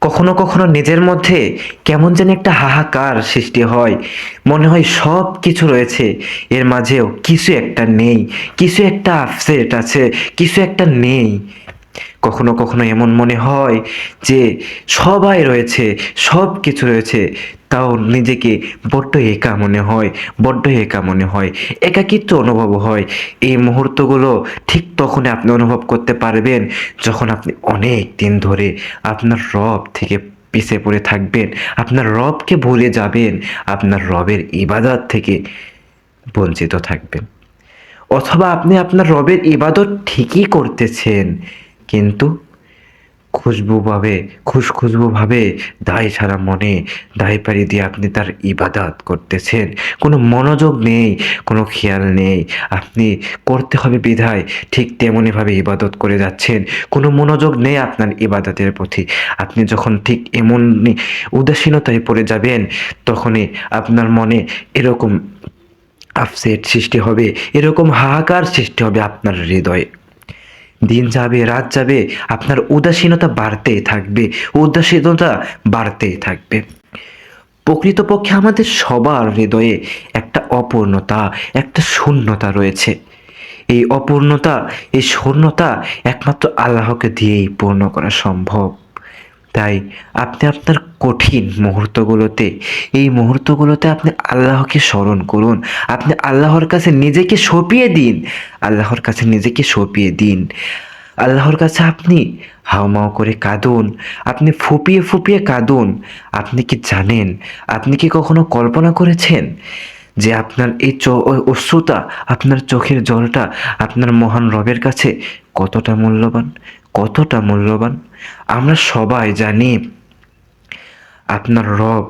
কখনো কখনো নিজের মধ্যে কেমন যেন একটা হাহাকার সৃষ্টি হয়, মনে হয় সব কিছু রয়েছে, এর মাঝেও কিছু একটা নেই, কিছু একটা আপসেট আছে, কিছু একটা নেই। কখনো কখনো এমন মনে হয় যে সবাই রয়েছে, সব কিছু রয়েছে, তাও নিজেকে বড্ড একা মনে হয়, বড্ড একা মনে হয়, একাকিত্ব অনুভব হয়। এই মুহূর্তগুলো ঠিক তখনই আপনি অনুভব করতে পারবেন যখন আপনি অনেক দিন ধরে আপনার রব থেকে পিছে পড়ে থাকবেন, আপনার রবকে ভুলে যাবেন, আপনার রবের ইবাদত থেকে বঞ্চিত থাকবেন। অথবা আপনি আপনার রবের ইবাদত ঠিকই করতেছেন, কিন্তু খুশখুশবুভাবে দায় সারা মনে দায় পাড়ি দিয়ে আপনি তার ইবাদত করতেছেন। কোনো মনোযোগ নেই, কোনো খেয়াল নেই। আপনি করতে হবে বিধায় ঠিক তেমনইভাবে ইবাদত করে যাচ্ছেন। কোনো মনোযোগ নেই আপনার ইবাদতের প্রতি। আপনি যখন ঠিক এমনই উদাসীনতায় পড়ে যাবেন, তখনই আপনার মনে এরকম আপসেট সৃষ্টি হবে, এরকম হাহাকার সৃষ্টি হবে আপনার হৃদয়ে। দিন যাবে, রাত যাবে, আপনার উদাসীনতা বাড়তেই থাকবে, উদাসীনতা বাড়তেই থাকবে। প্রকৃতপক্ষে আমাদের সবার হৃদয়ে একটা অপূর্ণতা, একটা শূন্যতা রয়েছে। এই অপূর্ণতা, এই শূন্যতা একমাত্র আল্লাহকে দিয়েই পূর্ণ করা সম্ভব। তাই আপনি আপনার কঠিন মুহূর্তগুলোতে, এই মুহূর্তগুলোতে আপনি আল্লাহকে স্মরণ করুন। আপনি আল্লাহর কাছে নিজেকে সঁপিয়ে দিন, আল্লাহর কাছে নিজেকে সঁপিয়ে দিন। আল্লাহর কাছে আপনি হাউমাউ করে কাঁদুন, আপনি ফুঁপিয়ে ফুঁপিয়ে কাঁদুন। আপনি কি জানেন, আপনি কি কখনো কল্পনা করেছেন যে আপনার এই অশ্রুটা, আপনার চোখের জলটা আপনার মহান রবের কাছে কতটা মূল্যবান, কতটা মূল্যবান? আমরা সবাই জানি আপনার রব,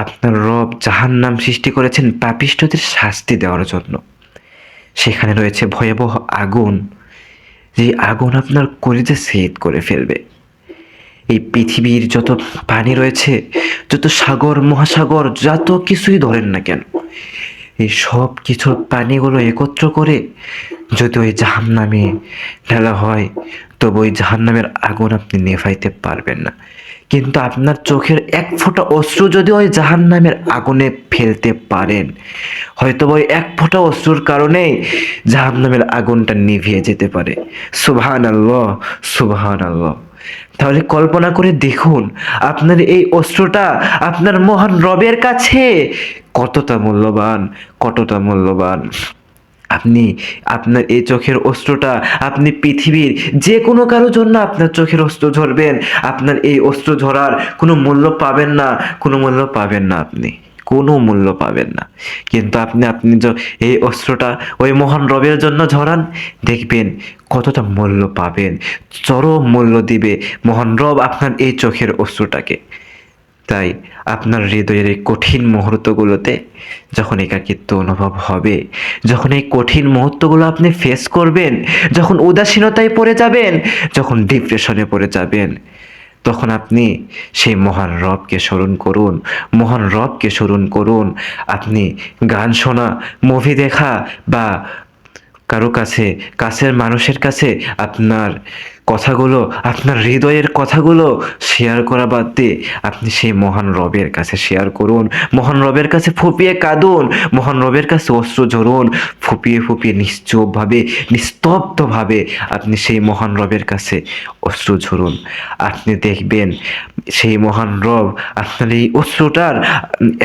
আপনার রব জাহান্নাম সৃষ্টি করেছেন পাপিষ্ঠদের শাস্তি দেওয়ার জন্য। সেখানে রয়েছে ভয়াবহ আগুন, যে আগুন আপনার কলিজা ছেদ করে ফেলবে। এই পৃথিবীর যত পানি রয়েছে, যত সাগর মহাসাগর, যত কিছুই ধরেন না কেন, এই সব কিছুর পানিগুলো একত্র করে যদি ওই জাহান্নামে ঢালা হয়, তবে ওই জাহান্নামের আগুন আপনি নেভাইতে পারবেন না। কিন্তু আপনার চোখের এক ফোঁটা অশ্রু যদি ওই জাহান্নামের আগুনে ফেলতে পারেন, হয়তো ওই এক ফোঁটা অশ্রুর কারণেই জাহান্নামের আগুনটা নিভিয়ে যেতে পারে। সুবহানাল্লাহ, সুবহানাল্লাহ। তাহলে কল্পনা করে দেখুন, আপনার এই অস্ত্রটা আপনার মহান রবের কাছে কতটা মূল্যবান, কতটা মূল্যবান। আপনি আপনার এই চোখের অস্ত্রটা আপনি পৃথিবীর যে কোনো কারো জন্য আপনার চোখের অস্ত্র ঝরবেন, আপনার এই অস্ত্র ঝরার কোনো মূল্য পাবেন না, কোনো মূল্য পাবেন না, আপনি কোনো মূল্য পাবেন না। কিন্তু আপনি এই অস্ত্রটা ওই মহান রবের জন্য ঝরান, দেখবেন কতটা মূল্য পাবেন, চরম মূল্য দিবে মহান রব আপনার এই চোখের অস্ত্রটাকে। তাই আপনার হৃদয়ের এই কঠিন মুহূর্তগুলোতে যখন একাকিত্ব অনুভব হবে, যখন এই কঠিন মুহূর্তগুলো আপনি ফেস করবেন, যখন উদাসীনতায় পড়ে যাবেন, যখন ডিপ্রেশনে পড়ে যাবেন, তখন আপনি সেই মহান রবকে স্মরণ করুন, মহান রবকে স্মরণ করুন। আপনি গান শোনা, মুভি দেখা বা কারো কাছে, কাছের মানুষের কাছে আপনার কথাগুলো, আপনার হৃদয়ের কথাগুলো শেয়ার করা বাদ দিয়ে আপনি সেই মহান রবের কাছে শেয়ার করুন, মহান রবের কাছে ফুঁপিয়ে কাঁদুন, মহান রবের কাছে অশ্রু ঝরুন, ফুঁপিয়ে ফুঁপিয়ে নিশ্চুপভাবে, নিস্তব্ধভাবে আপনি সেই মহান রবের কাছে অশ্রু ঝরুন। আপনি দেখবেন সেই মহান রব আপনার এই অশ্রুটার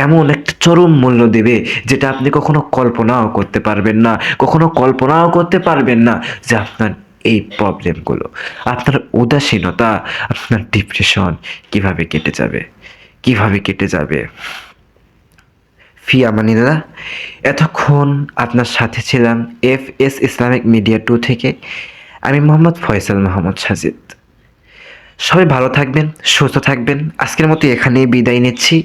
এমন একটা চরম মূল্য দেবে, যেটা আপনি কখনো কল্পনাও করতে পারবেন না, কখনো কল্পনাও করতে পারবেন না যে আপনার এই প্রবলেমগুলো, আপনার উদাসীনতা, আপনার ডিপ্রেশন কিভাবে কেটে যাবে, কিভাবে কেটে যাবে। ফি আমানিল্লাহ। এতক্ষণ আপনার সাথে ছিলাম FS ইসলামিক মিডিয়া 2 থেকে। আমি মোহাম্মদ ফয়সাল মাহমুদ সাজিদ। সবাই ভালো থাকবেন, সুস্থ থাকবেন। আজকের মতো এখানেই বিদায় নিচ্ছি।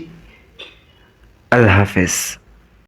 আল্লাহ হাফেজ।